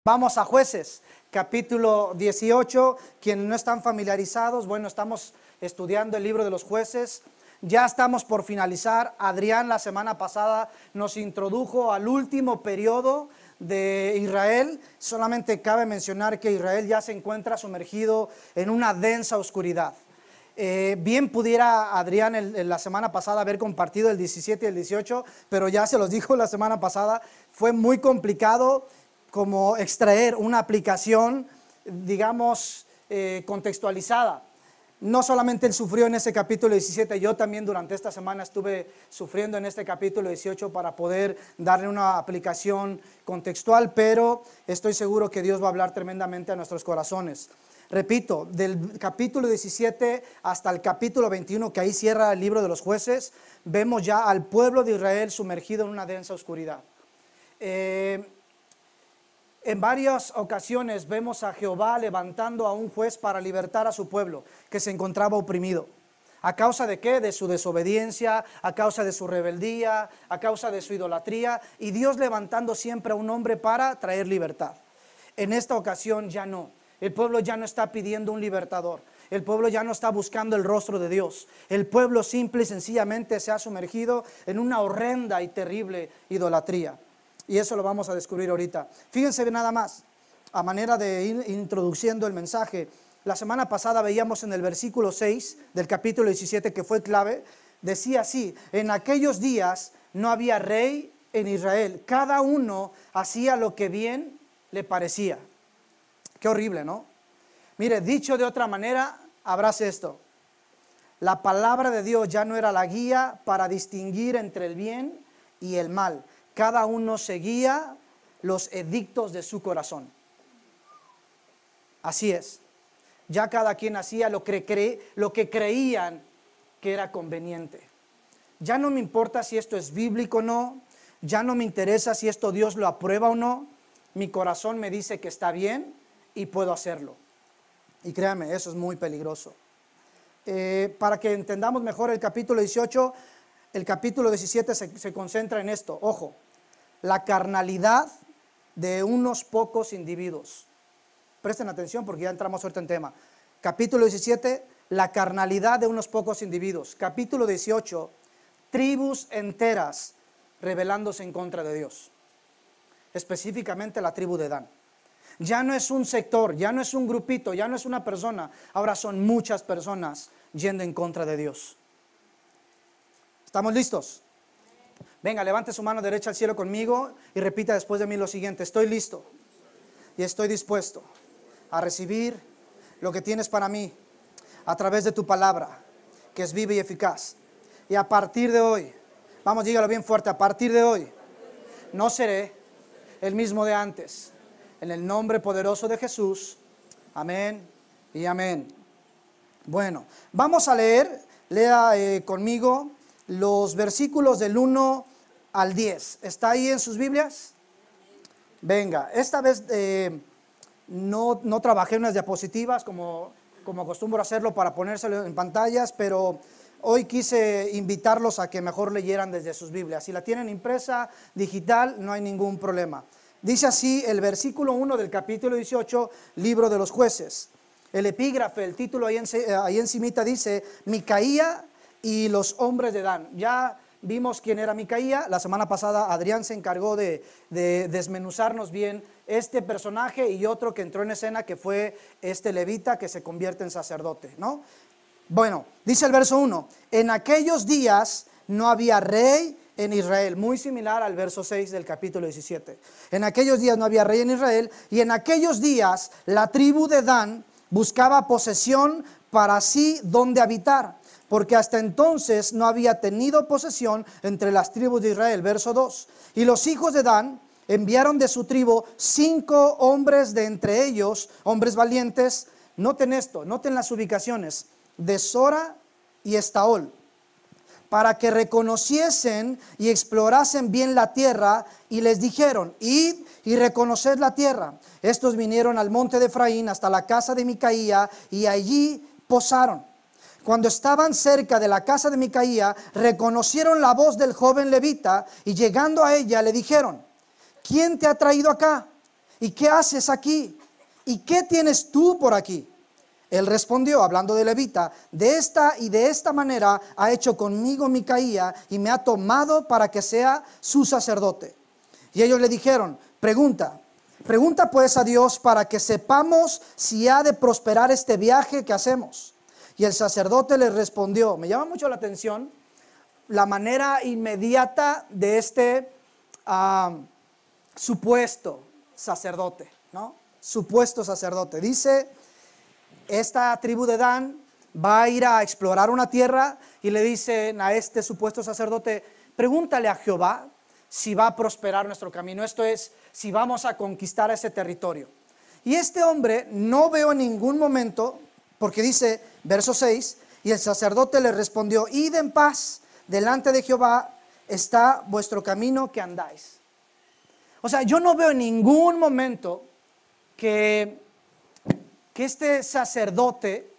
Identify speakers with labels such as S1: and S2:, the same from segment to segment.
S1: Vamos a Jueces, capítulo 18. Quienes no están familiarizados, bueno, estamos estudiando el libro de los Jueces. Ya estamos por finalizar. Adrián la semana pasada nos introdujo al último periodo de Israel. Solamente cabe mencionar que Israel ya se encuentra sumergido en una densa oscuridad. Bien pudiera Adrián la semana pasada haber compartido el 17 y el 18, pero ya se los dijo la semana pasada, fue muy complicado como extraer una aplicación, digamos, contextualizada. No solamente él sufrió en ese capítulo 17, yo también durante esta semana estuve sufriendo en este capítulo 18 para poder darle una aplicación contextual, pero estoy seguro que Dios va a hablar tremendamente a nuestros corazones. Repito, del capítulo 17 hasta el capítulo 21, que ahí cierra el libro de los Jueces, vemos ya al pueblo de Israel sumergido en una densa oscuridad. En varias ocasiones vemos a Jehová levantando a un juez para libertar a su pueblo que se encontraba oprimido. ¿A causa de qué? De su desobediencia, a causa de su rebeldía, a causa de su idolatría, y Dios levantando siempre a un hombre para traer libertad. En esta ocasión ya no. El pueblo ya no está pidiendo un libertador. El pueblo ya no está buscando el rostro de Dios. El pueblo simple y sencillamente se ha sumergido en una horrenda y terrible idolatría. Y eso lo vamos a descubrir ahorita. Fíjense nada más, a manera de ir introduciendo el mensaje. La semana pasada veíamos en el versículo 6 del capítulo 17, que fue clave, decía así: en aquellos días no había rey en Israel, cada uno hacía lo que bien le parecía. Qué horrible, ¿no? Mire, dicho de otra manera, abrace esto. La palabra de Dios ya no era la guía para distinguir entre el bien y el mal. Cada uno seguía los edictos de su corazón. Así es. Ya cada quien hacía lo que creían que era conveniente. Ya no me importa si esto es bíblico o no. Ya no me interesa si esto Dios lo aprueba o no. Mi corazón me dice que está bien y puedo hacerlo. Y créanme, eso es muy peligroso. Para que entendamos mejor el capítulo 18, el capítulo 17 se concentra en esto. Ojo, la carnalidad de unos pocos individuos. Presten atención porque ya entramos ahorita en tema. Capítulo 17, la carnalidad de unos pocos individuos. Capítulo 18, tribus enteras rebelándose en contra de Dios. Específicamente la tribu de Dan. Ya no es un sector, ya no es un grupito, ya no es una persona. Ahora son muchas personas yendo en contra de Dios. ¿Estamos listos? Venga, levante su mano derecha al cielo conmigo y repita después de mí lo siguiente: estoy listo y estoy dispuesto a recibir lo que tienes para mí a través de tu palabra, que es viva y eficaz. Y a partir de hoy, vamos, dígalo bien fuerte, a partir de hoy, no seré el mismo de antes. En el nombre poderoso de Jesús, amén y amén. Bueno, vamos a leer, lea conmigo los versículos del 1 al 10. ¿Está ahí en sus Biblias? Venga, esta vez no trabajé en unas diapositivas como acostumbro hacerlo para ponérselo en pantallas, pero hoy quise invitarlos a que mejor leyeran desde sus Biblias. Si la tienen impresa, digital, no hay ningún problema. Dice así el versículo 1 del capítulo 18, libro de los Jueces. El epígrafe, el título ahí encimita dice: Micaía y los hombres de Dan. Ya vimos quién era Micaía. La semana pasada Adrián se encargó de desmenuzarnos bien este personaje y otro que entró en escena, que fue este levita que se convierte en sacerdote, ¿no? Bueno, dice el verso 1: en aquellos días no había rey en Israel. Muy similar al verso 6 del capítulo 17. En aquellos días no había rey en Israel, y en aquellos días la tribu de Dan buscaba posesión para sí donde habitar, porque hasta entonces no había tenido posesión entre las tribus de Israel. Verso 2: y los hijos de Dan enviaron de su tribu 5 hombres de entre ellos, hombres valientes. Noten esto, noten las ubicaciones de Sora y Estaol, para que reconociesen y explorasen bien la tierra, y les dijeron: id y reconoced la tierra. Estos vinieron al monte de Efraín hasta la casa de Micaía y allí posaron. Cuando estaban cerca de la casa de Micaía, reconocieron la voz del joven levita, y llegando a ella le dijeron: ¿quién te ha traído acá? ¿y qué haces aquí? ¿Y qué tienes tú por aquí? Él respondió, hablando de levita, de esta manera ha hecho conmigo Micaía y me ha tomado para que sea su sacerdote. Y ellos le dijeron, pregunta pues a Dios para que sepamos si ha de prosperar este viaje que hacemos. Y el sacerdote les respondió, me llama mucho la atención la manera inmediata de este supuesto sacerdote, ¿no? Supuesto sacerdote. Dice, esta tribu de Dan va a ir a explorar una tierra y le dicen a este supuesto sacerdote, pregúntale a Jehová si va a prosperar nuestro camino. Esto es, si vamos a conquistar ese territorio. Y este hombre no veo en ningún momento, porque dice, verso 6, y el sacerdote le respondió, id en paz, delante de Jehová está vuestro camino que andáis. O sea, yo no veo en ningún momento que este sacerdote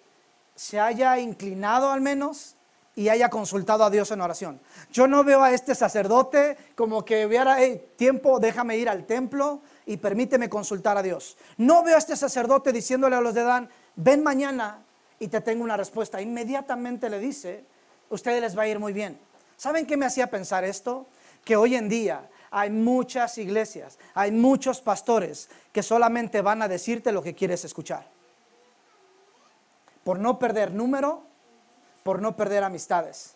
S1: se haya inclinado al menos y haya consultado a Dios en oración. Yo no veo a este sacerdote como que hubiera, tiempo, déjame ir al templo y permíteme consultar a Dios. No veo a este sacerdote diciéndole a los de Dan, ven mañana y te tengo una respuesta. Inmediatamente le dice, ustedes les va a ir muy bien. ¿Saben qué me hacía pensar esto? Que hoy en día hay muchas iglesias, hay muchos pastores que solamente van a decirte lo que quieres escuchar. Por no perder número, por no perder amistades.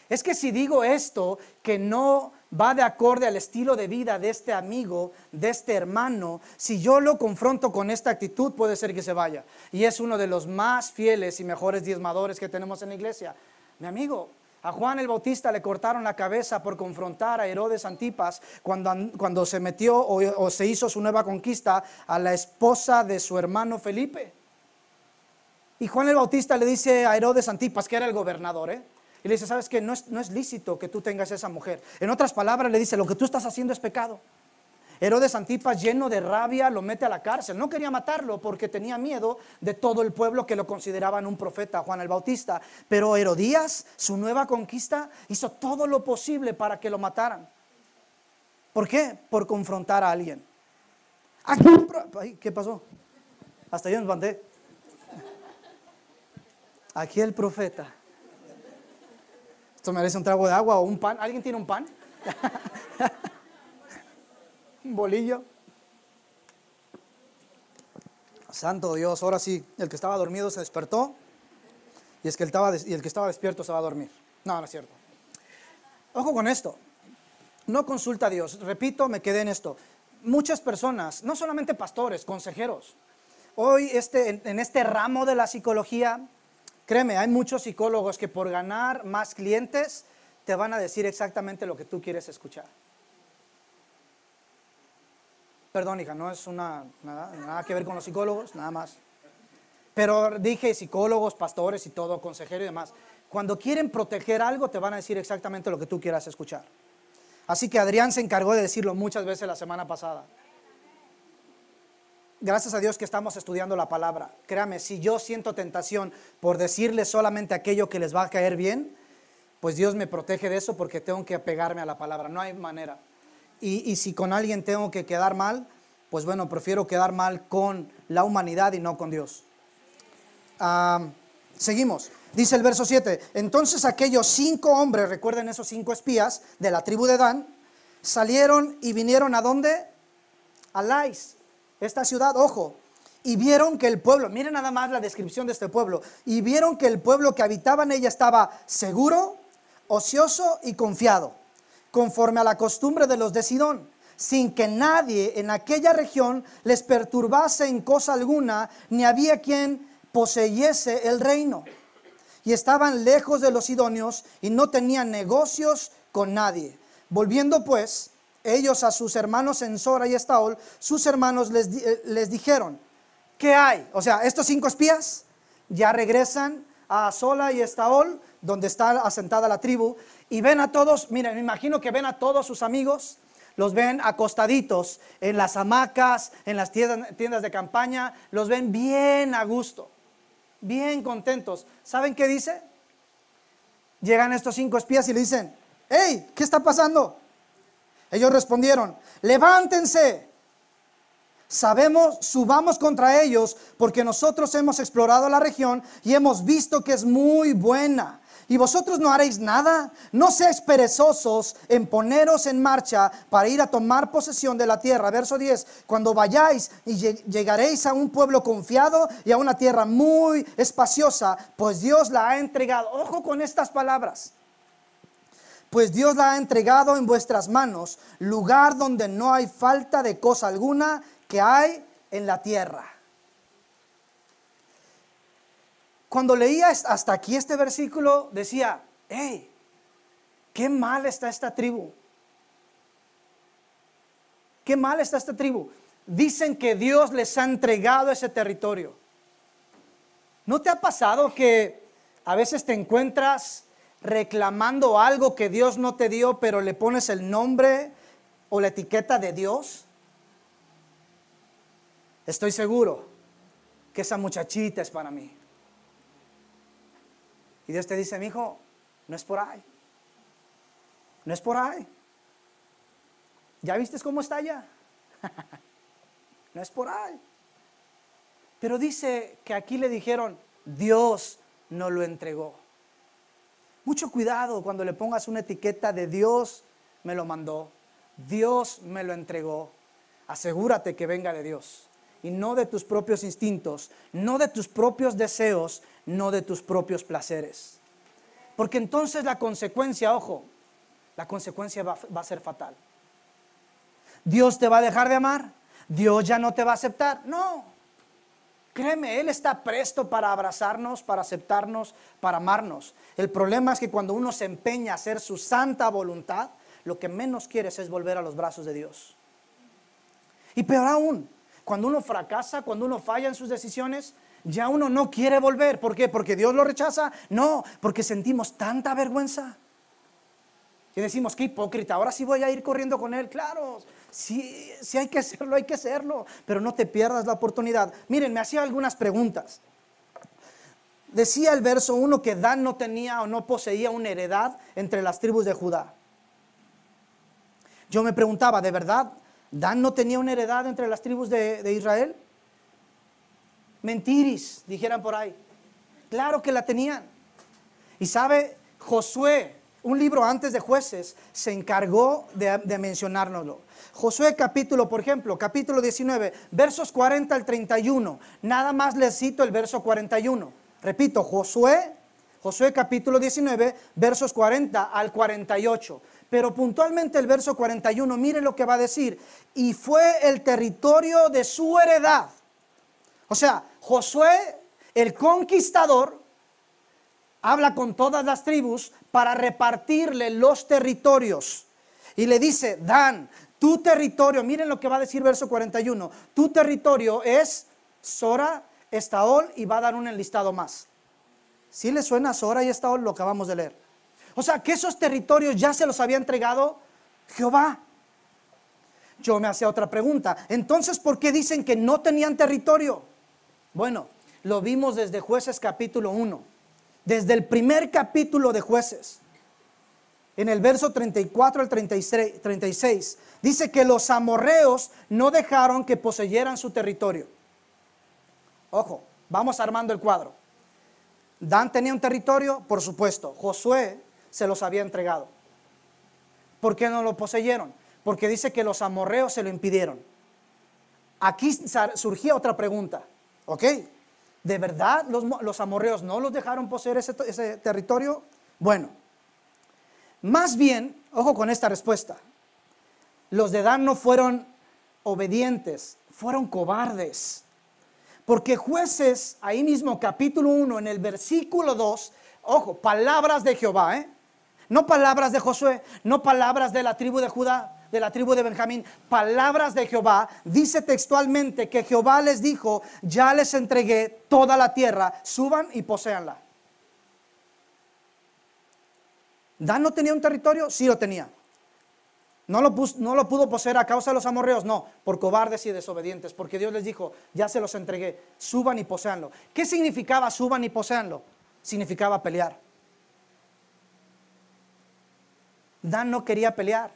S1: Es que si digo esto que no va de acorde al estilo de vida de este amigo, de este hermano, si yo lo confronto con esta actitud, puede ser que se vaya. Y es uno de los más fieles y mejores diezmadores que tenemos en la iglesia. Mi amigo, a Juan el Bautista le cortaron la cabeza por confrontar a Herodes Antipas cuando se metió o se hizo su nueva conquista a la esposa de su hermano Felipe. Y Juan el Bautista le dice a Herodes Antipas, que era el gobernador, y le dice, ¿sabes qué? No es lícito que tú tengas esa mujer. En otras palabras le dice, lo que tú estás haciendo es pecado. Herodes Antipas, lleno de rabia, lo mete a la cárcel. No quería matarlo porque tenía miedo de todo el pueblo que lo consideraban un profeta, Juan el Bautista. Pero Herodías, su nueva conquista, hizo todo lo posible para que lo mataran. ¿Por qué? Por confrontar a alguien. Ay, ¿qué pasó? Hasta yo me espanté. Aquí el profeta. Esto merece un trago de agua o un pan. ¿Alguien tiene un pan? Un bolillo. Santo Dios, ahora sí, el que estaba dormido se despertó y el que estaba despierto se va a dormir. No, no es cierto. Ojo con esto. No consulta a Dios. Repito, me quedé en esto. Muchas personas, no solamente pastores, consejeros. Hoy en este ramo de la psicología, créeme, hay muchos psicólogos que por ganar más clientes te van a decir exactamente lo que tú quieres escuchar. Perdón, hija, no es nada que ver con los psicólogos, nada más. Pero dije psicólogos, pastores y todo, consejero y demás. Cuando quieren proteger algo, te van a decir exactamente lo que tú quieras escuchar. Así que Adrián se encargó de decirlo muchas veces la semana pasada. Gracias a Dios que estamos estudiando la palabra. Créame, si yo siento tentación por decirles solamente aquello que les va a caer bien, pues Dios me protege de eso porque tengo que apegarme a la palabra. No hay manera. Y si con alguien tengo que quedar mal, pues bueno, prefiero quedar mal con la humanidad y no con Dios. Seguimos. Dice el verso 7. Entonces aquellos 5 hombres, recuerden esos 5 espías de la tribu de Dan, salieron y vinieron ¿a dónde? A Lais, esta ciudad, ojo. Y vieron que el pueblo, miren nada más la descripción de este pueblo, y vieron que el pueblo que habitaba en ella estaba seguro, ocioso y confiado, conforme a la costumbre de los de Sidón, sin que nadie en aquella región les perturbase en cosa alguna, ni había quien poseyese el reino. Y estaban lejos de los sidonios y no tenían negocios con nadie. Volviendo pues ellos a sus hermanos en Sora y Estaol, sus hermanos les dijeron, ¿qué hay? O sea, estos 5 espías ya regresan a Sola y Estaol, donde está asentada la tribu, y ven a todos, miren, me imagino que ven a todos sus amigos, los ven acostaditos en las hamacas, en las tiendas de campaña, los ven bien a gusto, bien contentos. ¿Saben qué dice? Llegan estos 5 espías y le dicen, hey, ¿qué está pasando? Ellos respondieron, levántense, Sabemos, subamos contra ellos, porque nosotros hemos explorado la región y hemos visto que es muy buena. Y vosotros no haréis nada. No seáis perezosos en poneros en marcha para ir a tomar posesión de la tierra. Verso 10. Cuando vayáis y llegaréis a un pueblo confiado y a una tierra muy espaciosa, pues Dios la ha entregado. Ojo con estas palabras. Pues Dios la ha entregado en vuestras manos, lugar donde no hay falta de cosa alguna que hay en la tierra. Cuando leía hasta aquí este versículo, decía, hey, qué mal está esta tribu. Qué mal está esta tribu. Dicen que Dios les ha entregado ese territorio. ¿No te ha pasado que a veces te encuentras reclamando algo que Dios no te dio, pero le pones el nombre o la etiqueta de Dios? Estoy seguro que esa muchachita es para mí. Y Dios te dice, mi hijo, no es por ahí. No es por ahí. ¿Ya viste cómo está allá? No es por ahí. Pero dice que aquí le dijeron, Dios nos lo entregó. Mucho cuidado cuando le pongas una etiqueta de Dios me lo mandó, Dios me lo entregó. Asegúrate que venga de Dios y no de tus propios instintos, no de tus propios deseos, no de tus propios placeres. Porque entonces la consecuencia, ojo, la consecuencia va a ser fatal. Dios te va a dejar de amar, Dios ya no te va a aceptar. No, créeme, Él está presto para abrazarnos, para aceptarnos, para amarnos. El problema es que cuando uno se empeña a hacer su santa voluntad, lo que menos quieres es volver a los brazos de Dios. Y peor aún, cuando uno fracasa, cuando uno falla en sus decisiones, ya uno no quiere volver. ¿Por qué? ¿Porque Dios lo rechaza? No, porque sentimos tanta vergüenza. Y decimos, qué hipócrita, ahora sí voy a ir corriendo con Él. Claro, sí hay que hacerlo, pero no te pierdas la oportunidad. Miren, me hacía algunas preguntas. Decía el verso 1 que Dan no tenía o no poseía una heredad entre las tribus de Judá. Yo me preguntaba, ¿de verdad Dan no tenía una heredad entre las tribus de Israel? Mentiris, dijeran por ahí. Claro que la tenían. Y sabe, Josué, un libro antes de Jueces, se encargó de mencionárnoslo. Josué por ejemplo, capítulo 19, versos 40 al 31. Nada más les cito el verso 41. Repito, Josué capítulo 19, versos 40 al 48. Pero puntualmente el verso 41, mire lo que va a decir. Y fue el territorio de su heredad. O sea, Josué, el conquistador, habla con todas las tribus para repartirle los territorios. Y le dice, Dan, tu territorio, miren lo que va a decir verso 41. Tu territorio es Sora, Estaol, y va a dar un enlistado más. ¿Sí le suena a Sora y Estaol lo que acabamos de leer? O sea, que esos territorios ya se los había entregado Jehová. Yo me hacía otra pregunta. Entonces, ¿por qué dicen que no tenían territorio? Bueno, lo vimos desde Jueces capítulo 1. Desde el primer capítulo de Jueces. En el verso 34 al 36. Dice que los amorreos no dejaron que poseyeran su territorio. Ojo, vamos armando el cuadro. Dan tenía un territorio, por supuesto. Josué se los había entregado. ¿Por qué no lo poseyeron? Porque dice que los amorreos se lo impidieron. Aquí surgía otra pregunta. ¿Ok? ¿De verdad los amorreos no los dejaron poseer ese territorio? Bueno, más bien, ojo con esta respuesta. Los de Dan no fueron obedientes, fueron cobardes. Porque Jueces, ahí mismo capítulo 1, en el versículo 2, ojo, palabras de Jehová, no palabras de Josué, no palabras de la tribu de Judá, de la tribu de Benjamín, palabras de Jehová. Dice textualmente que Jehová les dijo, ya les entregué toda la tierra, suban y poséanla. ¿Dan no tenía un territorio? Sí lo tenía. ¿No lo pudo poseer a causa de los amorreos? No, por cobardes y desobedientes, porque Dios les dijo, ya se los entregué, suban y poséanlo. ¿Qué significaba suban y poséanlo? Significaba pelear. Dan no quería pelear.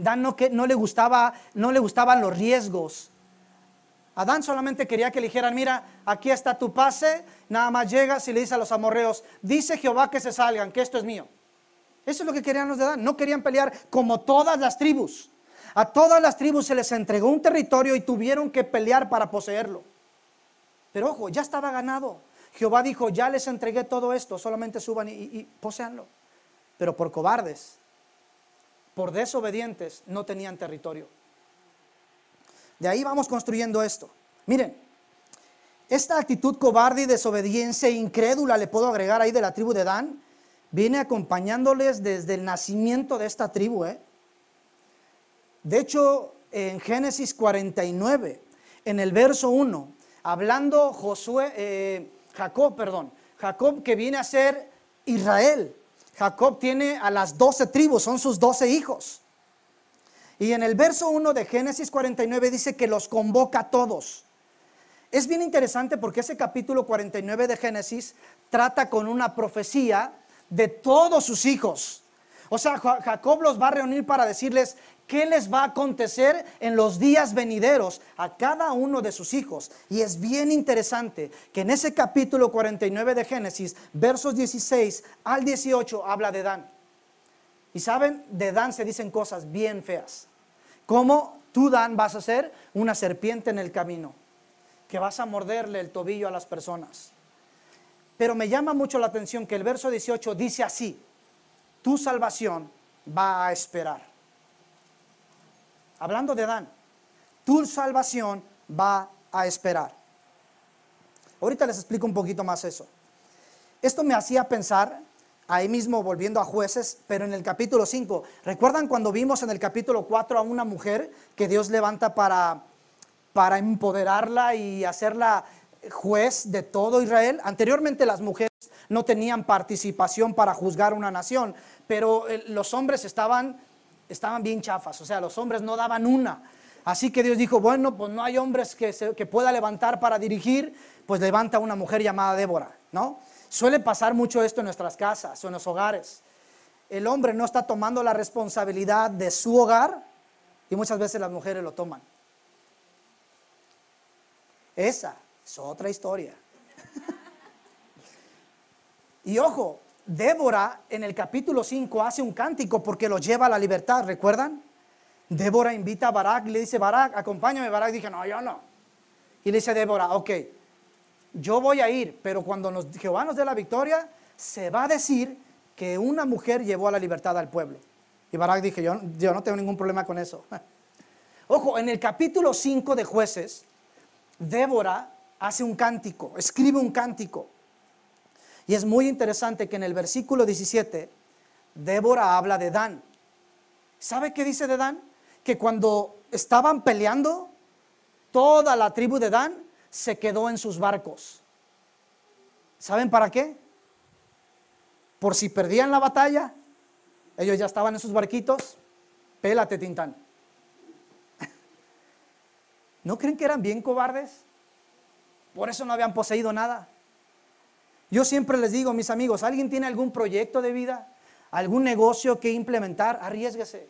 S1: Dan no le gustaban los riesgos. Adán solamente quería que le dijeran, mira, aquí está tu pase, nada más llegas y le dices a los amorreos, dice Jehová que se salgan, que esto es mío. Eso es lo que querían los de Adán, no querían pelear como todas las tribus. A todas las tribus se les entregó un territorio y tuvieron que pelear para poseerlo. Pero ojo, ya estaba ganado. Jehová dijo, ya les entregué todo esto, solamente suban y poseanlo. Pero por cobardes, por desobedientes, no tenían territorio. De ahí vamos construyendo esto. Miren, esta actitud cobarde y desobediencia incrédula, le puedo agregar ahí de la tribu de Dan, viene acompañándoles desde el nacimiento de esta tribu. De hecho, en Génesis 49, en el verso 1, hablando Jacob que viene a ser Israel. Jacob tiene a las 12 tribus, son sus 12 hijos. Y en el verso 1 de Génesis 49 dice que los convoca a todos. Es bien interesante porque ese capítulo 49 de Génesis trata con una profecía de todos sus hijos. O sea, Jacob los va a reunir para decirles qué les va a acontecer en los días venideros a cada uno de sus hijos. Y es bien interesante que en ese capítulo 49 de Génesis, versos 16 al 18, habla de Dan. Y saben, de Dan se dicen cosas bien feas. Como tú, Dan, vas a ser una serpiente en el camino, que vas a morderle el tobillo a las personas. Pero me llama mucho la atención que el verso 18 dice así: tu salvación va a esperar. Hablando de Dan, tu salvación va a esperar. Ahorita les explico un poquito más eso. Esto me hacía pensar, ahí mismo volviendo a Jueces, pero en el capítulo 5. ¿Recuerdan cuando vimos en el capítulo 4 a una mujer que Dios levanta para empoderarla y hacerla juez de todo Israel? Anteriormente las mujeres no tenían participación para juzgar una nación, pero los hombres estaban bien chafas, o sea, los hombres no daban una. Así que Dios dijo, bueno, pues no hay hombres que pueda levantar para dirigir, pues levanta una mujer llamada Débora, ¿no? Suele pasar mucho esto en nuestras casas o en los hogares. El hombre no está tomando la responsabilidad de su hogar y muchas veces las mujeres lo toman. Esa es otra historia. Y ojo, Débora en el capítulo 5 hace un cántico porque lo lleva a la libertad, ¿recuerdan? Débora invita a Barak y le dice, Barak, acompáñame. Barak dice, no, yo no. Y le dice Débora, ok, yo voy a ir, pero cuando Jehová nos dé la victoria, se va a decir que una mujer llevó a la libertad al pueblo. Y Barak dije, yo no tengo ningún problema con eso. Ojo, en el capítulo 5 de Jueces, Débora hace un cántico, escribe un cántico. Y es muy interesante que en el versículo 17, Débora habla de Dan. ¿Sabe qué dice de Dan? Que cuando estaban peleando, toda la tribu de Dan se quedó en sus barcos. ¿Saben para qué? Por si perdían la batalla, ellos ya estaban en sus barquitos. Pélate, Tintán. ¿No creen que eran bien cobardes? Por eso no habían poseído nada. Yo siempre les digo, mis amigos, ¿alguien tiene algún proyecto de vida? ¿Algún negocio que implementar? Arriésguese.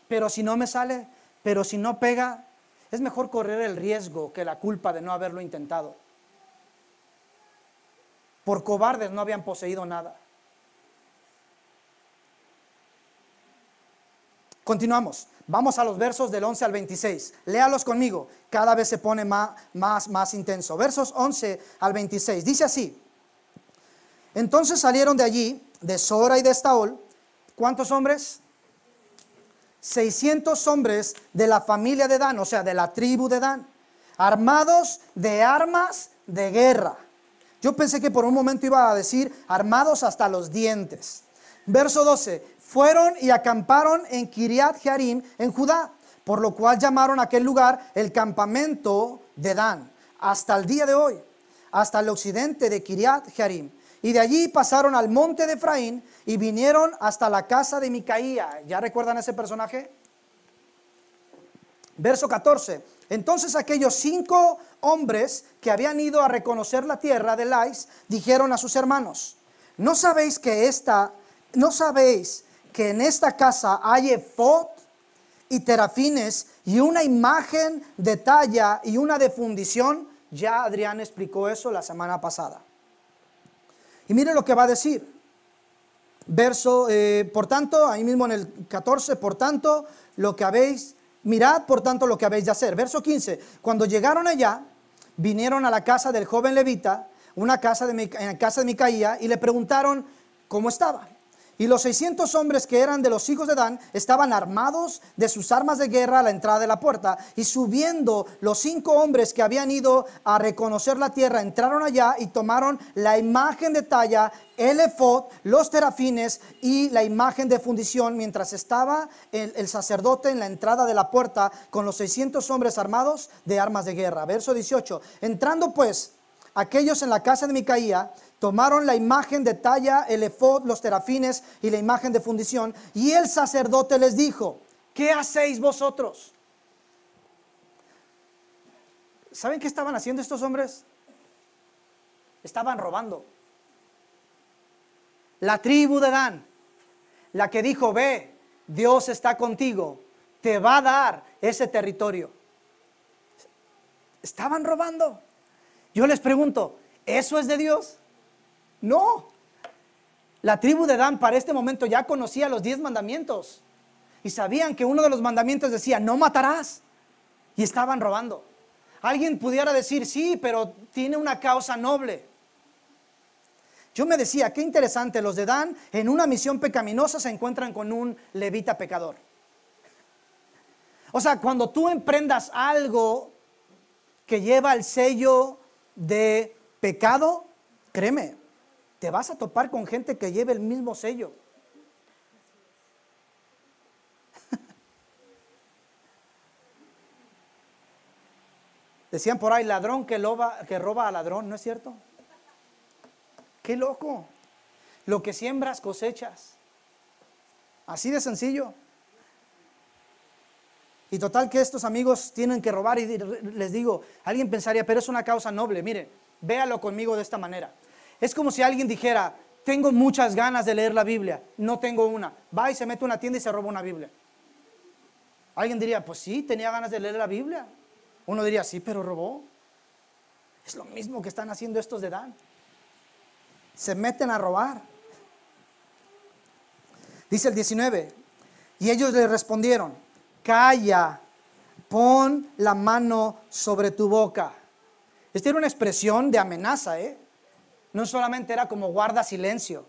S1: Pero si no me sale, pero si no pega, es mejor correr el riesgo que la culpa de no haberlo intentado. Por cobardes no habían poseído nada. Continuamos. Vamos a los versos del 11 al 26. Léalos conmigo. Cada vez se pone más intenso. Versos 11 al 26. Dice así. Entonces salieron de allí, de Sora y de Estaol. ¿Cuántos hombres? 600 hombres de la familia de Dan, o sea, de la tribu de Dan, armados de armas de guerra. Yo pensé que por un momento iba a decir armados hasta los dientes. Verso 12. Fueron y acamparon en Kiriat Jearim, en Judá, por lo cual llamaron a aquel lugar el campamento de Dan, hasta el día de hoy, hasta el occidente de Kiriat Jearim. Y de allí pasaron al monte de Efraín y vinieron hasta la casa de Micaía. ¿Ya recuerdan ese personaje? Verso 14. Entonces aquellos 5 hombres que habían ido a reconocer la tierra de Lais dijeron a sus hermanos, ¿no sabéis que en esta casa hay efod y terafines y una imagen de talla y una de fundición. Ya Adrián explicó eso la semana pasada. Y mire lo que va a decir. Verso, por tanto, ahí mismo en el 14, por tanto, lo que habéis, mirad por tanto lo que habéis de hacer. Verso 15, cuando llegaron allá, vinieron a la casa del joven levita, en casa de Micaía, y le preguntaron cómo estaba. Y los 600 hombres que eran de los hijos de Dan estaban armados de sus armas de guerra a la entrada de la puerta. Y subiendo los 5 hombres que habían ido a reconocer la tierra, entraron allá y tomaron la imagen de talla, el efod, los terafines y la imagen de fundición, mientras estaba el sacerdote en la entrada de la puerta con los 600 hombres armados de armas de guerra. Verso 18, entrando pues aquellos en la casa de Micaía, tomaron la imagen de talla, el efod, los terafines y la imagen de fundición. Y el sacerdote les dijo, ¿qué hacéis vosotros? ¿Saben qué estaban haciendo estos hombres? Estaban robando. La tribu de Dan, la que dijo, ve, Dios está contigo, te va a dar ese territorio. Estaban robando. Yo les pregunto, ¿eso es de Dios? No. La tribu de Dan para este momento ya conocía los 10 mandamientos y sabían que uno de los mandamientos decía, no matarás, y estaban robando. Alguien pudiera decir, sí, pero tiene una causa noble. Yo me decía, qué interesante, los de Dan en una misión pecaminosa se encuentran con un levita pecador. O sea, cuando tú emprendas algo que lleva el sello de pecado, créeme, te vas a topar con gente que lleve el mismo sello. Decían por ahí, ladrón que roba a ladrón, ¿no es cierto? ¡Qué loco! Lo que siembras cosechas. Así de sencillo. Y total que estos amigos tienen que robar, y les digo, alguien pensaría, pero es una causa noble. Miren, véalo conmigo de esta manera. Es como si alguien dijera, tengo muchas ganas de leer la Biblia, no tengo una. Va y se mete a una tienda y se roba una Biblia. Alguien diría, pues sí, tenía ganas de leer la Biblia. Uno diría, sí, pero robó. Es lo mismo que están haciendo estos de Dan. Se meten a robar. Dice el 19, y ellos le respondieron, calla, pon la mano sobre tu boca. Esta era una expresión de amenaza, No solamente era como guarda silencio,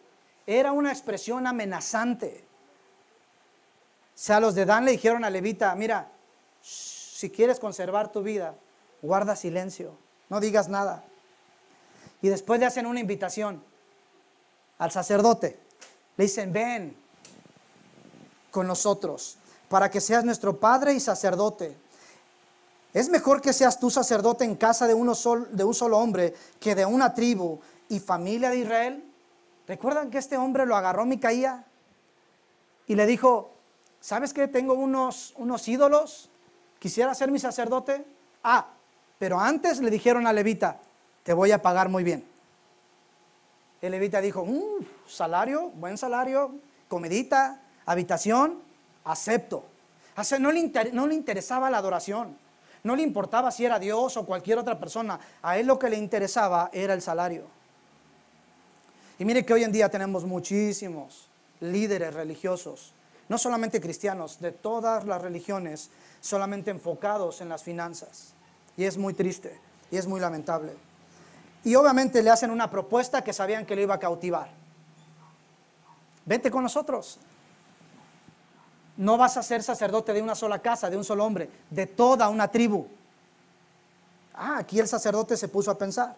S1: era una expresión amenazante. O sea, los de Dan le dijeron a Levita, mira, si quieres conservar tu vida, guarda silencio, no digas nada. Y después le hacen una invitación al sacerdote. Le dicen, ven con nosotros para que seas nuestro padre y sacerdote. Es mejor que seas tú sacerdote en casa de un solo hombre que de una tribu y familia de Israel. ¿Recuerdan que este hombre lo agarró Micaía y le dijo, ¿sabes qué? Tengo unos ídolos, quisiera ser mi sacerdote. Pero antes le dijeron a Levita, te voy a pagar muy bien. El levita dijo, salario, buen salario, comidita, habitación, acepto. O sea, no le interesaba la adoración, no le importaba si era Dios o cualquier otra persona, a él lo que le interesaba era el salario. Y mire que hoy en día tenemos muchísimos líderes religiosos, no solamente cristianos, de todas las religiones, solamente enfocados en las finanzas. Y es muy triste, y es muy lamentable. Y obviamente le hacen una propuesta que sabían que lo iba a cautivar. Vente con nosotros. No vas a ser sacerdote de una sola casa, de un solo hombre, de toda una tribu. Aquí el sacerdote se puso a pensar.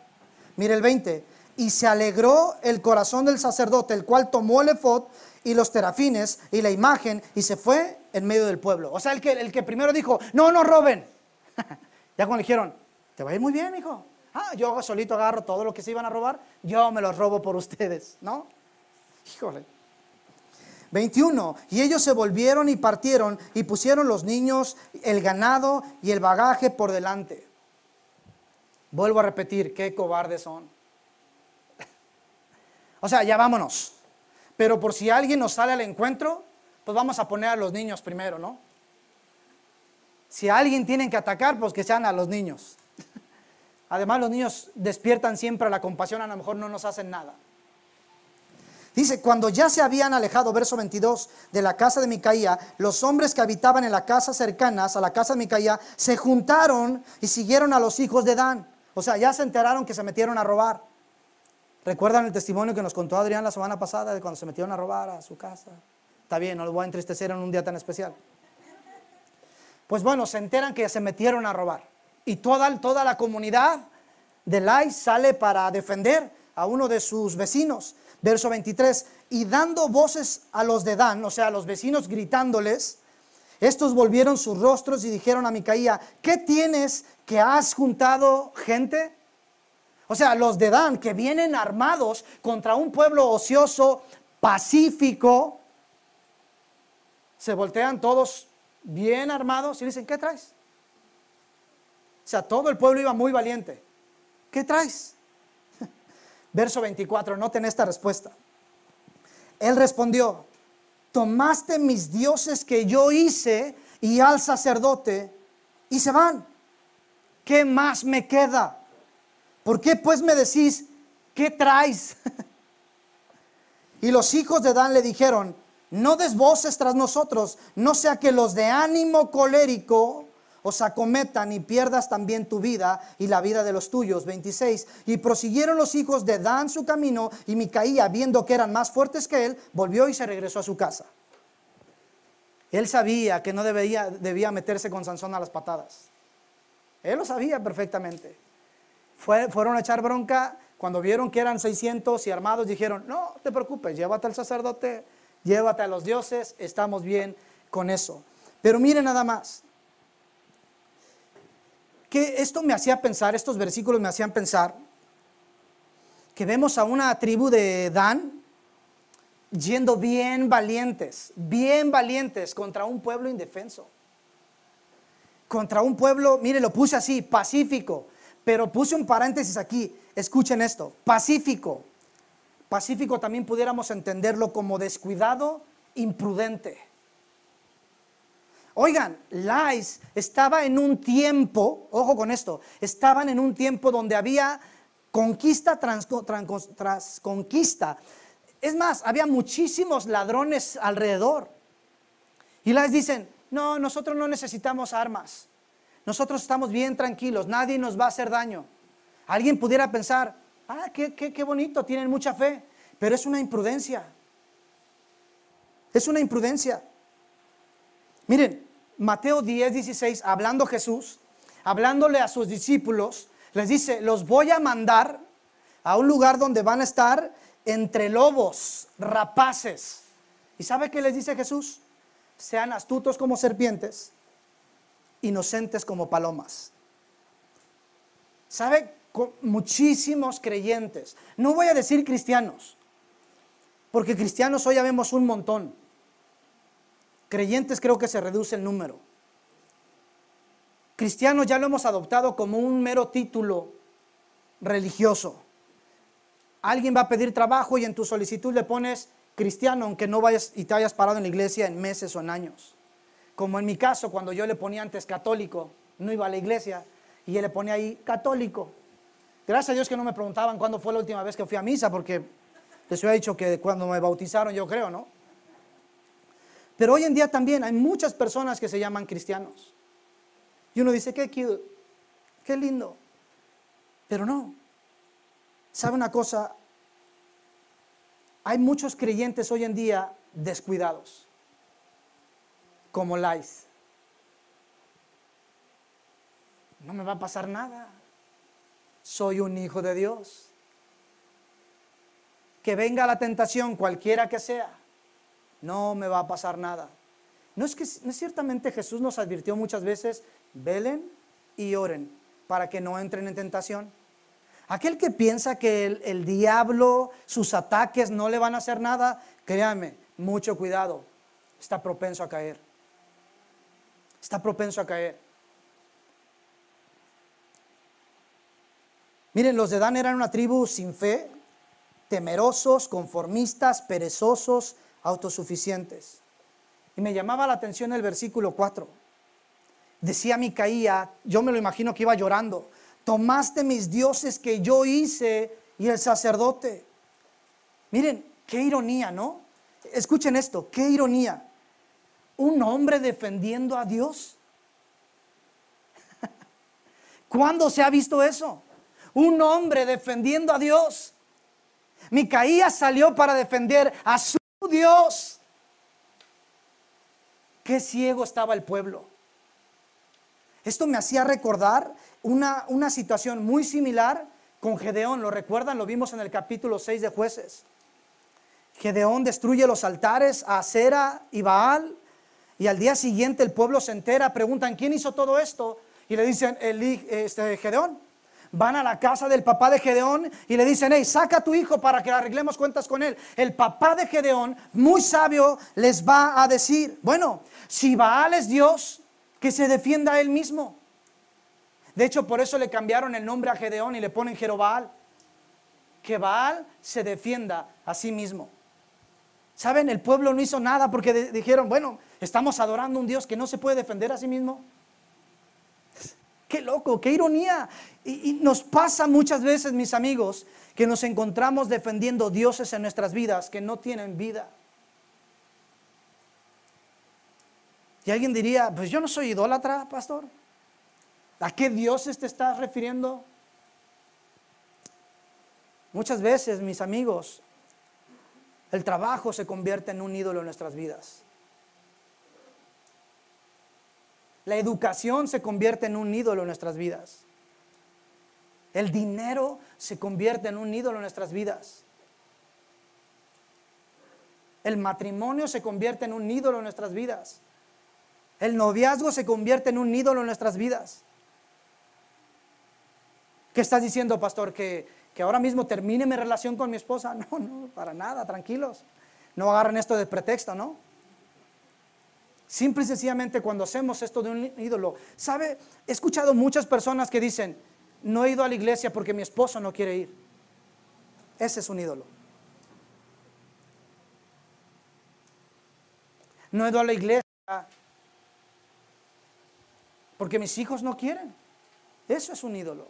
S1: Mire el 20. Y se alegró el corazón del sacerdote, el cual tomó el efod y los terafines y la imagen y se fue en medio del pueblo. O sea, el que primero dijo, no roben. Ya cuando le dijeron, te va a ir muy bien, hijo. Yo solito agarro todo lo que se iban a robar, yo me los robo por ustedes, ¿no? Híjole. 21. Y ellos se volvieron y partieron y pusieron los niños, el ganado y el bagaje por delante. Vuelvo a repetir, qué cobardes son. O sea, ya vámonos. Pero por si alguien nos sale al encuentro, pues vamos a poner a los niños primero, ¿no? Si a alguien tienen que atacar, pues que sean a los niños. Además, los niños despiertan siempre la compasión, a lo mejor no nos hacen nada. Dice, cuando ya se habían alejado, verso 22, de la casa de Micaía, los hombres que habitaban en las casas cercanas a la casa de Micaía se juntaron y siguieron a los hijos de Dan. O sea, ya se enteraron que se metieron a robar. ¿Recuerdan el testimonio que nos contó Adrián la semana pasada de cuando se metieron a robar a su casa? Está bien, no los voy a entristecer en un día tan especial. Pues bueno, se enteran que se metieron a robar. Y toda la comunidad de Lais sale para defender a uno de sus vecinos. Verso 23, y dando voces a los de Dan, o sea, a los vecinos gritándoles, estos volvieron sus rostros y dijeron a Micaía, ¿qué tienes que has juntado gente? O sea, los de Dan que vienen armados contra un pueblo ocioso, pacífico, se voltean todos bien armados y dicen, ¿qué traes? O sea, todo el pueblo iba muy valiente. ¿Qué traes? Verso 24, noten esta respuesta. Él respondió, tomaste mis dioses que yo hice y al sacerdote y se van. ¿Qué más me queda? ¿Por qué pues me decís, qué traes? Y los hijos de Dan le dijeron, no des voces tras nosotros, no sea que los de ánimo colérico os acometan y pierdas también tu vida y la vida de los tuyos. 26, y prosiguieron los hijos de Dan su camino, y Micaía, viendo que eran más fuertes que él, volvió y se regresó a su casa. Él sabía que no debía meterse con Sansón a las patadas. Él lo sabía perfectamente. Fueron a echar bronca. Cuando vieron que eran 600 y armados, dijeron, no te preocupes, llévate al sacerdote, llévate a los dioses, estamos bien con eso. Pero miren nada más, que esto me hacía pensar, estos versículos me hacían pensar, que vemos a una tribu de Dan yendo bien valientes contra un pueblo indefenso. Contra un pueblo, mire, lo puse así, pacífico, pero puse un paréntesis aquí, escuchen esto, pacífico. Pacífico también pudiéramos entenderlo como descuidado, imprudente. Oigan, Lais estaba en un tiempo, ojo con esto, estaban en un tiempo donde había conquista tras conquista. Es más, había muchísimos ladrones alrededor. Y Lais dicen, no, nosotros no necesitamos armas. Nosotros estamos bien tranquilos, nadie nos va a hacer daño. Alguien pudiera pensar, qué bonito, tienen mucha fe, pero es una imprudencia. Es una imprudencia. Miren, Mateo 10:16, hablando Jesús, hablándole a sus discípulos, les dice, los voy a mandar a un lugar donde van a estar entre lobos, rapaces. ¿Y sabe qué les dice Jesús? Sean astutos como serpientes, inocentes como palomas. ¿Sabe? Muchísimos creyentes, no voy a decir cristianos, porque cristianos hoy ya vemos un montón. Creyentes creo que se reduce el número. Cristianos ya lo hemos adoptado como un mero título religioso. Alguien va a pedir trabajo y en tu solicitud le pones cristiano, aunque no vayas y te hayas parado en la iglesia en meses o en años. Como en mi caso, cuando yo le ponía antes católico, no iba a la iglesia y él le ponía ahí católico. Gracias a Dios que no me preguntaban cuándo fue la última vez que fui a misa, porque les hubiera dicho que cuando me bautizaron, yo creo, ¿no? Pero hoy en día también hay muchas personas que se llaman cristianos. Y uno dice, qué cute, qué lindo. Pero no. ¿Sabe una cosa? Hay muchos creyentes hoy en día descuidados, como Lais. No me va a pasar nada. Soy un hijo de Dios. Que venga la tentación, cualquiera que sea, no me va a pasar nada. No es ciertamente Jesús nos advirtió muchas veces, velen y oren para que no entren en tentación. Aquel que piensa que el diablo, sus ataques no le van a hacer nada, créame, mucho cuidado, está propenso a caer. Está propenso a caer. Miren, los de Dan eran una tribu sin fe, temerosos, conformistas, perezosos, autosuficientes. Y me llamaba la atención el versículo 4. Decía Micaía, yo me lo imagino que iba llorando: tomaste mis dioses que yo hice y el sacerdote. Miren, qué ironía, ¿no? Escuchen esto, qué ironía. Un hombre defendiendo a Dios. ¿Cuándo se ha visto eso? Un hombre defendiendo a Dios. Micaías salió para defender a su Dios. Qué ciego estaba el pueblo. Esto me hacía recordar una situación muy similar con Gedeón. ¿Lo recuerdan? Lo vimos en el capítulo 6 de Jueces. Gedeón destruye los altares a Acera y Baal, y al día siguiente el pueblo se entera, preguntan: ¿quién hizo todo esto? Y le dicen: Gedeón. Van a la casa del papá de Gedeón y le dicen: hey, saca a tu hijo para que arreglemos cuentas con él. El papá de Gedeón, muy sabio, les va a decir: bueno, si Baal es Dios, que se defienda a él mismo. De hecho, por eso le cambiaron el nombre a Gedeón y le ponen Jerobaal. Que Baal se defienda a sí mismo. ¿Saben? El pueblo no hizo nada porque dijeron: bueno, estamos adorando a un Dios que no se puede defender a sí mismo. Qué loco, qué ironía. Y nos pasa muchas veces, mis amigos, que nos encontramos defendiendo dioses en nuestras vidas que no tienen vida. Y alguien diría: pues yo no soy idólatra, pastor. ¿A qué dioses te estás refiriendo? Muchas veces, mis amigos, el trabajo se convierte en un ídolo en nuestras vidas. La educación se convierte en un ídolo en nuestras vidas. El dinero se convierte en un ídolo en nuestras vidas. El matrimonio se convierte en un ídolo en nuestras vidas. El noviazgo se convierte en un ídolo en nuestras vidas. ¿Qué estás diciendo, pastor? ¿Que ahora mismo termine mi relación con mi esposa? No, para nada, tranquilos. No agarren esto de pretexto, ¿no? Simple y sencillamente, cuando hacemos esto de un ídolo, ¿sabe? He escuchado muchas personas que dicen: no he ido a la iglesia porque mi esposo no quiere ir. Ese es un ídolo. No he ido a la iglesia porque mis hijos no quieren. Eso es un ídolo.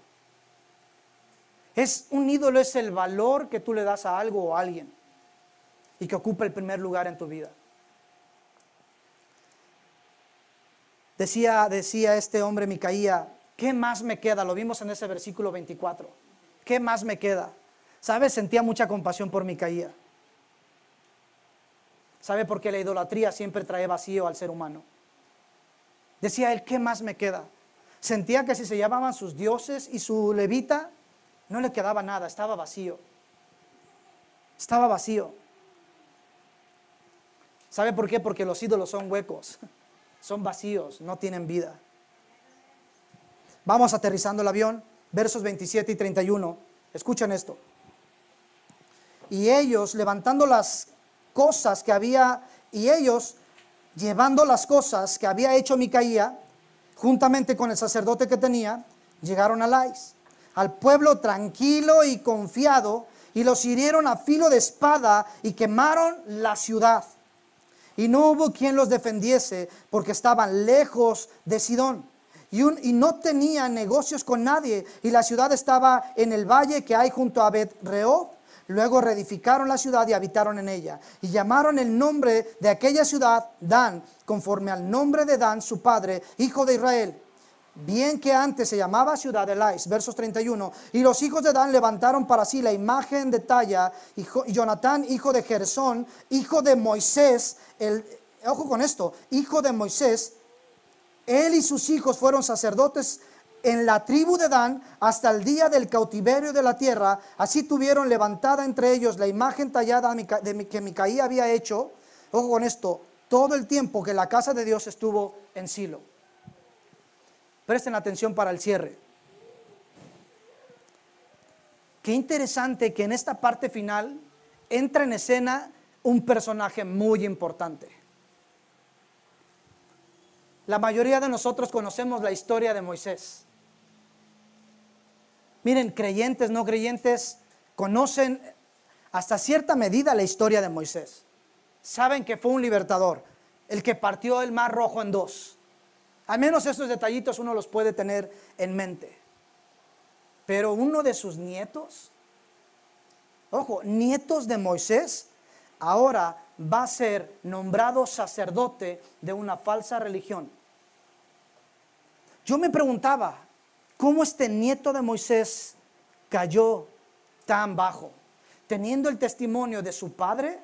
S1: Un ídolo es el valor que tú le das a algo o a alguien y que ocupa el primer lugar en tu vida. Decía este hombre Micaía: ¿qué más me queda? Lo vimos en ese versículo 24. ¿Qué más me queda? ¿Sabes? Sentía mucha compasión por Micaía. ¿Sabe? Porque la idolatría siempre trae vacío al ser humano. Decía él: ¿qué más me queda? Sentía que si se llamaban sus dioses y su levita, no le quedaba nada, estaba vacío. Estaba vacío. ¿Sabe por qué? Porque los ídolos son huecos. Son vacíos, no tienen vida. Vamos aterrizando el avión, versos 27 y 31. Escuchen esto. Y ellos llevando las cosas que había hecho Micaía, juntamente con el sacerdote que tenía, llegaron a Lais, al pueblo tranquilo y confiado, y los hirieron a filo de espada y quemaron la ciudad. Y no hubo quien los defendiese, porque estaban lejos de Sidón. Y no tenían negocios con nadie. Y la ciudad estaba en el valle que hay junto a Bet-rehob. Luego reedificaron la ciudad y habitaron en ella. Y llamaron el nombre de aquella ciudad Dan, conforme al nombre de Dan, su padre, hijo de Israel. Bien que antes se llamaba ciudad de Lais. Versos 31. Y los hijos de Dan levantaron para sí la imagen de talla, y Jonatán, hijo de Gersón, hijo de Moisés, ojo con esto, hijo de Moisés, él y sus hijos fueron sacerdotes en la tribu de Dan hasta el día del cautiverio de la tierra. Así tuvieron levantada entre ellos la imagen tallada que Micaía había hecho, ojo con esto, todo el tiempo que la casa de Dios estuvo en Silo. Presten atención para el cierre. Qué interesante que en esta parte final entra en escena un personaje muy importante. La mayoría de nosotros conocemos la historia de Moisés. Miren, creyentes, no creyentes, conocen hasta cierta medida la historia de Moisés. Saben que fue un libertador, el que partió el mar Rojo en dos. Al menos esos detallitos uno los puede tener en mente. Pero uno de sus nietos, ojo, nietos de Moisés, ahora va a ser nombrado sacerdote de una falsa religión. Yo me preguntaba, ¿cómo este nieto de Moisés cayó tan bajo? Teniendo el testimonio de su padre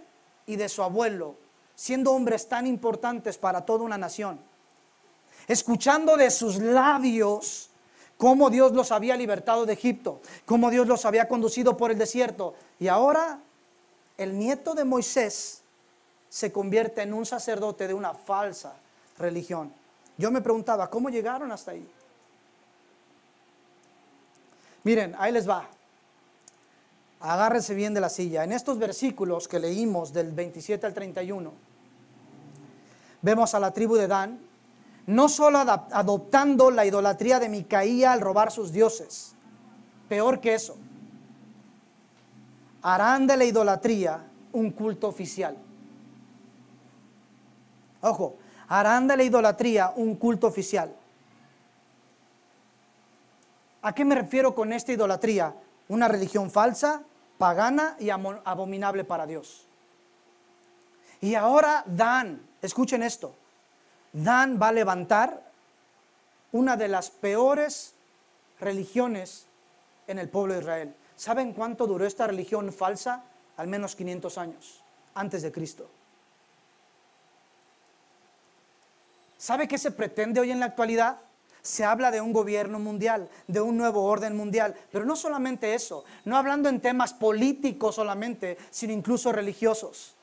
S1: y de su abuelo, siendo hombres tan importantes para toda una nación, escuchando de sus labios cómo Dios los había libertado de Egipto, cómo Dios los había conducido por el desierto, y ahora el nieto de Moisés se convierte en un sacerdote de una falsa religión. Yo me preguntaba, ¿cómo llegaron hasta ahí? Miren, ahí les va. Agárrense bien de la silla. En estos versículos que leímos del 27 al 31, vemos a la tribu de Dan, no solo adoptando la idolatría de Micaía al robar sus dioses, peor que eso, harán de la idolatría un culto oficial. Ojo, harán de la idolatría un culto oficial. ¿A qué me refiero con esta idolatría? Una religión falsa, pagana y abominable para Dios. Y ahora Dan, escuchen esto, Dan va a levantar una de las peores religiones en el pueblo de Israel. ¿Saben cuánto duró esta religión falsa? Al menos 500 años antes de Cristo. ¿Sabe qué se pretende hoy en la actualidad? Se habla de un gobierno mundial, de un nuevo orden mundial, pero no solamente eso, no hablando en temas políticos solamente, sino incluso religiosos.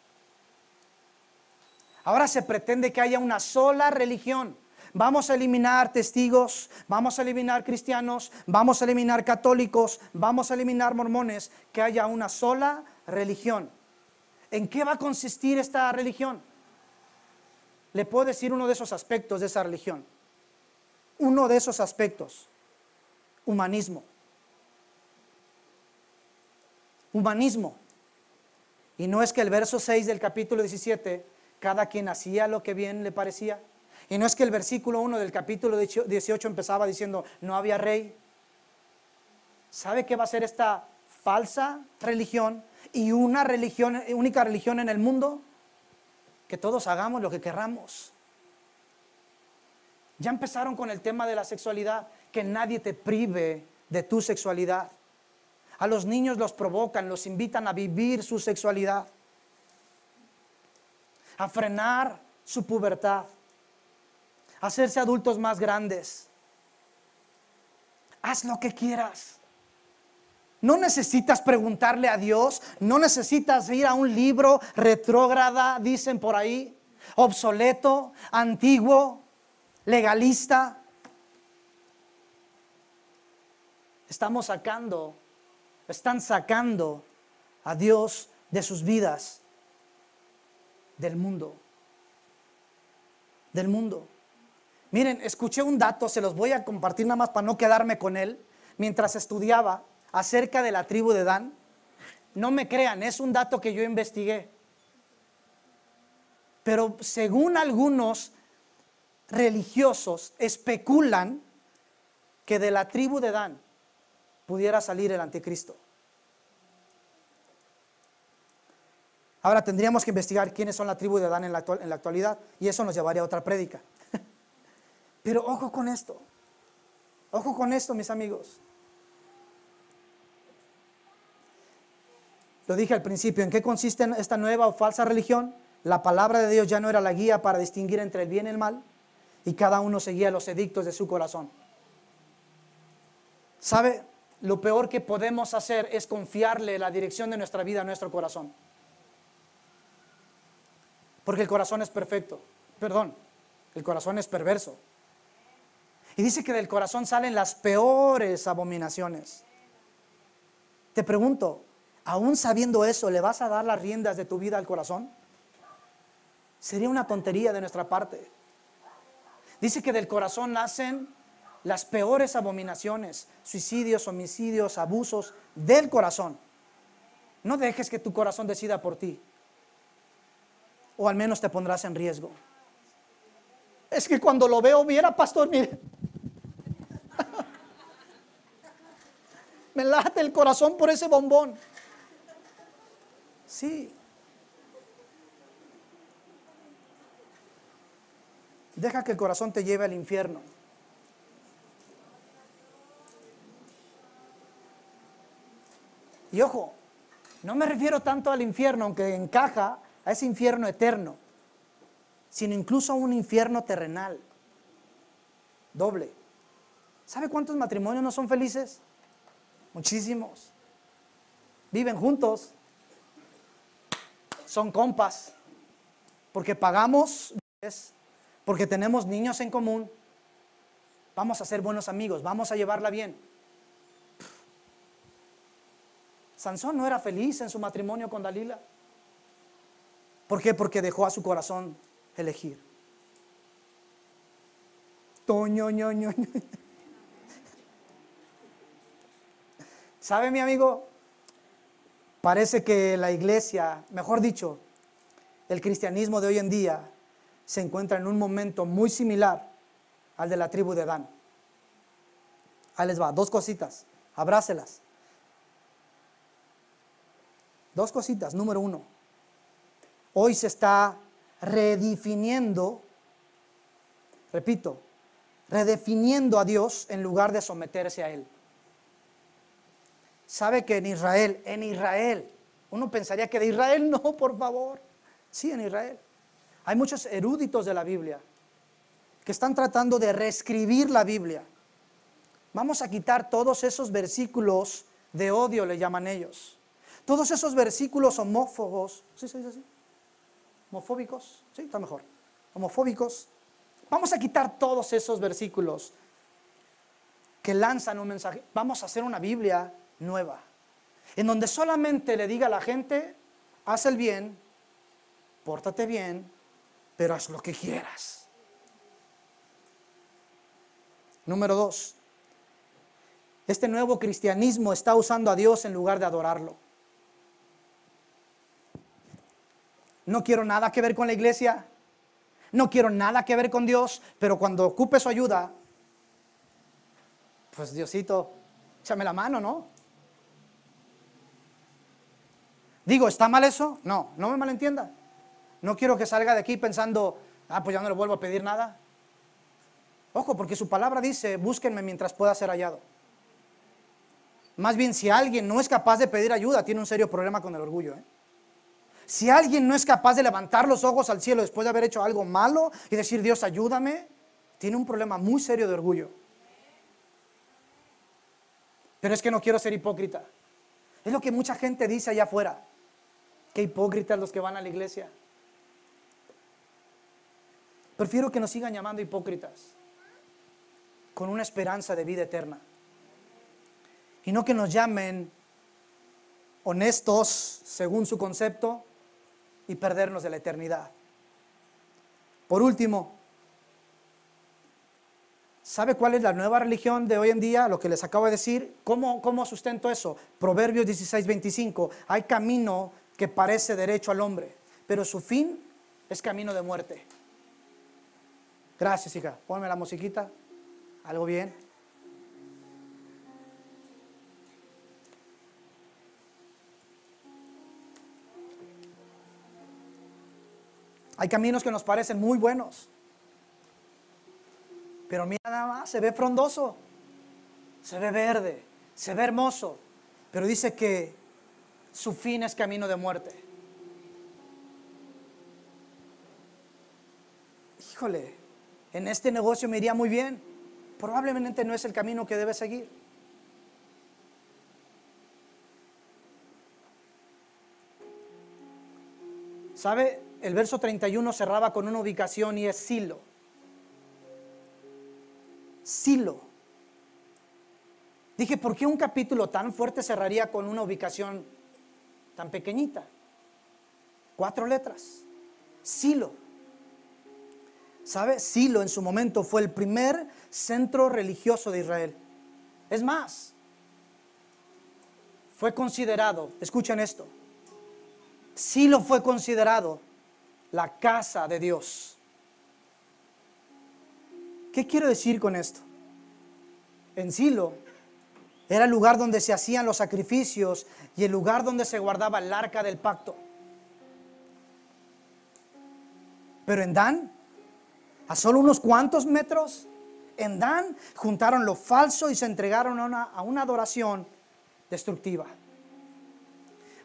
S1: Ahora se pretende que haya una sola religión. Vamos a eliminar testigos, vamos a eliminar cristianos, vamos a eliminar católicos, vamos a eliminar mormones, que haya una sola religión. ¿En qué va a consistir esta religión? Le puedo decir uno de esos aspectos de esa religión. Uno de esos aspectos, humanismo. Humanismo. Y no es que el verso 6 del capítulo 17, cada quien hacía lo que bien le parecía. Y no es que el versículo 1 del capítulo 18 empezaba diciendo, no había rey. ¿Sabe qué va a ser esta falsa religión y una religión, única religión en el mundo? Que todos hagamos lo que querramos. Ya empezaron con el tema de la sexualidad, que nadie te prive de tu sexualidad. A los niños los provocan, los invitan a vivir su sexualidad, a frenar su pubertad, a hacerse adultos más grandes. Haz lo que quieras. No necesitas preguntarle a Dios, no necesitas ir a un libro retrógrada, dicen por ahí, obsoleto, antiguo, legalista. Están sacando a Dios de sus vidas, del mundo. Miren, escuché un dato, se los voy a compartir nada más para no quedarme con él, mientras estudiaba acerca de la tribu de Dan. No me crean, es un dato que yo investigué. Pero según algunos religiosos especulan que de la tribu de Dan pudiera salir el anticristo. Ahora tendríamos que investigar quiénes son la tribu de Dan en la actualidad, y eso nos llevaría a otra prédica. Pero ojo con esto, mis amigos. Lo dije al principio, ¿en qué consiste esta nueva o falsa religión? La palabra de Dios ya no era la guía para distinguir entre el bien y el mal, y cada uno seguía los edictos de su corazón. ¿Sabe? Lo peor que podemos hacer es confiarle la dirección de nuestra vida a nuestro corazón. Porque el corazón es perfecto. El corazón es perverso. Y dice que del corazón salen las peores abominaciones. Te pregunto, aún sabiendo eso, ¿le vas a dar las riendas de tu vida al corazón? Sería una tontería de nuestra parte. Dice que del corazón nacen las peores abominaciones, suicidios, homicidios, abusos del corazón. No dejes que tu corazón decida por ti, o al menos te pondrás en riesgo. Es que cuando lo veo, viera, pastor, mire. Me late el corazón por ese bombón. Sí. Deja que el corazón te lleve al infierno. Y ojo, no me refiero tanto al infierno, aunque encaja a ese infierno eterno, sino incluso a un infierno terrenal. Doble. ¿Sabe cuántos matrimonios no son felices? Muchísimos. Viven juntos. Son compas. Porque pagamos, porque tenemos niños en común. Vamos a ser buenos amigos, vamos a llevarla bien. Sansón no era feliz en su matrimonio con Dalila. ¿Por qué? Porque dejó a su corazón elegir. ¿Sabe, mi amigo? Parece que la iglesia, mejor dicho, el cristianismo de hoy en día se encuentra en un momento muy similar al de la tribu de Dan. Ahí les va, dos cositas, abrácelas. Dos cositas. Número uno, hoy se está redefiniendo, repito, redefiniendo a Dios en lugar de someterse a Él. ¿Sabe que en Israel, uno pensaría que de Israel no, por favor? Sí, en Israel. Hay muchos eruditos de la Biblia que están tratando de reescribir la Biblia. Vamos a quitar todos esos versículos de odio, le llaman ellos. Todos esos versículos homófobos, ¿sí se dice así? ¿Homofóbicos? Sí, está mejor. Homofóbicos. Vamos a quitar todos esos versículos que lanzan un mensaje. Vamos a hacer una Biblia nueva, en donde solamente le diga a la gente: haz el bien, pórtate bien, pero haz lo que quieras. Número dos, este nuevo cristianismo está usando a Dios en lugar de adorarlo. No quiero nada que ver con la iglesia, no quiero nada que ver con Dios, pero cuando ocupe su ayuda, pues Diosito, échame la mano, ¿no? Digo, ¿está mal eso? No, no me malentienda. No quiero que salga de aquí pensando: pues ya no le vuelvo a pedir nada. Ojo, porque su palabra dice: búsquenme mientras pueda ser hallado. Más bien, si alguien no es capaz de pedir ayuda, tiene un serio problema con el orgullo, ¿eh? Si alguien no es capaz de levantar los ojos al cielo después de haber hecho algo malo y decir: Dios, ayúdame, tiene un problema muy serio de orgullo. Pero es que no quiero ser hipócrita. Es lo que mucha gente dice allá afuera. Qué hipócritas los que van a la iglesia. Prefiero que nos sigan llamando hipócritas, con una esperanza de vida eterna, y no que nos llamen honestos según su concepto y perdernos de la eternidad. Por último, ¿sabe cuál es la nueva religión de hoy en día? Lo que les acabo de decir. ¿Cómo sustento eso? Proverbios 16:25. Hay camino que parece derecho al hombre, pero su fin es camino de muerte. Gracias, hija. Ponme la musiquita. ¿Algo bien? Hay caminos que nos parecen muy buenos, pero mira nada más, se ve frondoso, se ve verde, se ve hermoso, pero dice que su fin es camino de muerte. Híjole, en este negocio me iría muy bien. Probablemente no es el camino que debes seguir. ¿Sabe? El verso 31 cerraba con una ubicación y es Silo. Silo. Dije, ¿por qué un capítulo tan fuerte cerraría con una ubicación tan pequeñita? 4 letras. Silo. ¿Sabe? Silo en su momento fue el primer centro religioso de Israel. Es más, fue considerado, escuchen esto, Silo fue considerado la casa de Dios. ¿Qué quiero decir con esto? En Silo era el lugar donde se hacían los sacrificios y el lugar donde se guardaba el arca del pacto. Pero en Dan, a solo unos cuantos metros, en Dan juntaron lo falso y se entregaron a una adoración destructiva.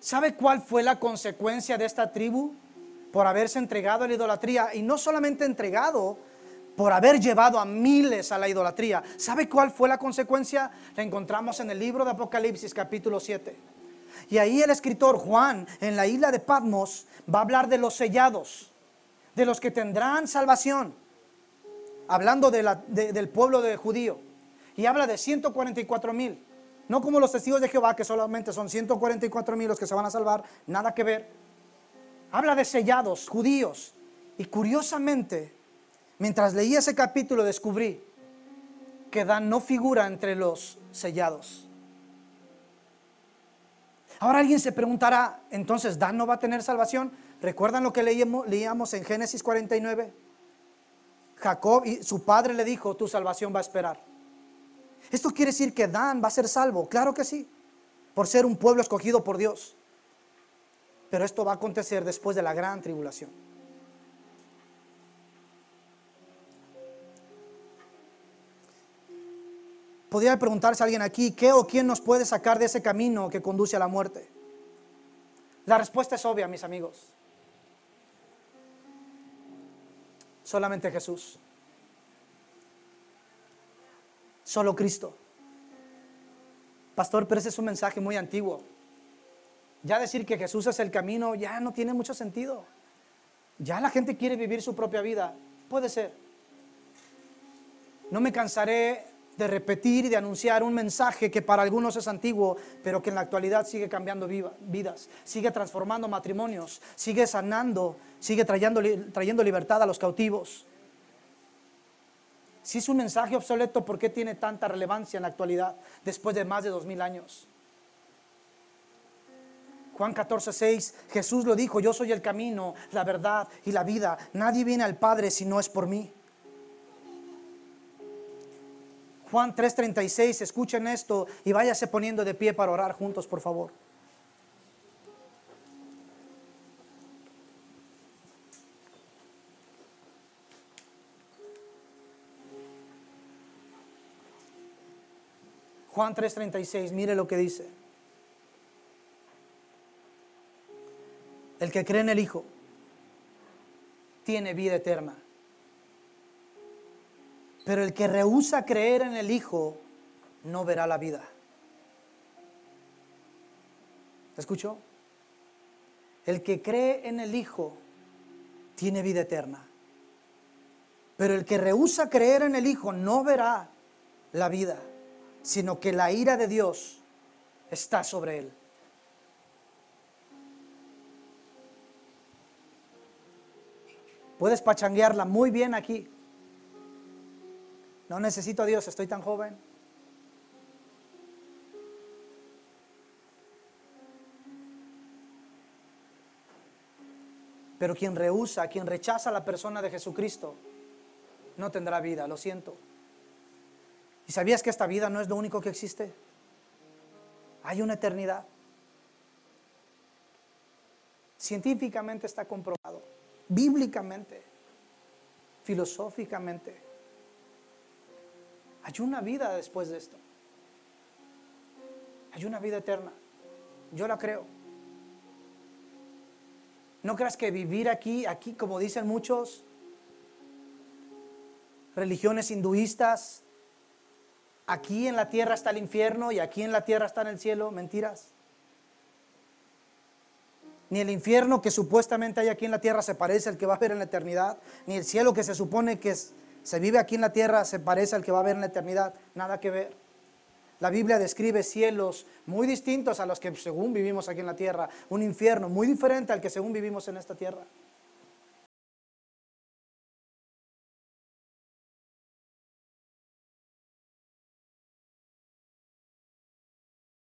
S1: ¿Sabe cuál fue la consecuencia de esta tribu por haberse entregado a la idolatría? Y no solamente entregado, por haber llevado a miles a la idolatría. ¿Sabe cuál fue la consecuencia? La encontramos en el libro de Apocalipsis capítulo 7. Y ahí el escritor Juan, en la isla de Patmos, va a hablar de los sellados, de los que tendrán salvación, hablando del pueblo de judío. Y habla de 144,000. No como los testigos de Jehová, que solamente son 144,000 los que se van a salvar. Nada que ver. Habla de sellados, judíos. Y curiosamente, mientras leía ese capítulo, descubrí que Dan no figura entre los sellados. Ahora alguien se preguntará, entonces Dan no va a tener salvación. ¿Recuerdan lo que leíamos en Génesis 49? Jacob y su padre le dijo, tu salvación va a esperar. ¿Esto quiere decir que Dan va a ser salvo? Claro que sí, por ser un pueblo escogido por Dios. Pero esto va a acontecer después de la gran tribulación. Podría preguntarse a alguien aquí, ¿qué o quién nos puede sacar de ese camino que conduce a la muerte? La respuesta es obvia, mis amigos. Solamente Jesús. Solo Cristo. Pastor, pero ese es un mensaje muy antiguo. Ya decir que Jesús es el camino ya no tiene mucho sentido. Ya la gente quiere vivir su propia vida. Puede ser. No me cansaré de repetir y de anunciar un mensaje que para algunos es antiguo, pero que en la actualidad sigue cambiando vidas, sigue transformando matrimonios, sigue sanando, sigue trayendo libertad a los cautivos. Si es un mensaje obsoleto, ¿por qué tiene tanta relevancia en la actualidad después de más de 2000 años? Juan 14:6, Jesús lo dijo, yo soy el camino, la verdad y la vida. Nadie viene al Padre si no es por mí. Juan 3:36, escuchen esto y váyase poniendo de pie para orar juntos, por favor. Juan 3:36, mire lo que dice. El que cree en el Hijo tiene vida eterna. Pero el que rehúsa creer en el Hijo no verá la vida. ¿Escuchó? El que cree en el Hijo tiene vida eterna. Pero el que rehúsa creer en el Hijo no verá la vida, sino que la ira de Dios está sobre él. Puedes pachanguearla muy bien aquí. No necesito a Dios, estoy tan joven. Pero quien rehúsa, quien rechaza a la persona de Jesucristo, no tendrá vida, lo siento. ¿Y sabías que esta vida no es lo único que existe? Hay una eternidad. Científicamente está comprobado, bíblicamente, filosóficamente. Hay una vida después de esto. Hay una vida eterna. Yo la creo. No creas que vivir aquí como dicen muchos, religiones hinduistas, aquí en la tierra está el infierno y aquí en la tierra está en el cielo. Mentiras. Ni el infierno que supuestamente hay aquí en la tierra se parece al que va a haber en la eternidad, ni el cielo que se supone que se vive aquí en la tierra se parece al que va a haber en la eternidad. Nada que ver. La Biblia describe cielos muy distintos a los que según vivimos aquí en la tierra, un infierno muy diferente al que según vivimos en esta tierra.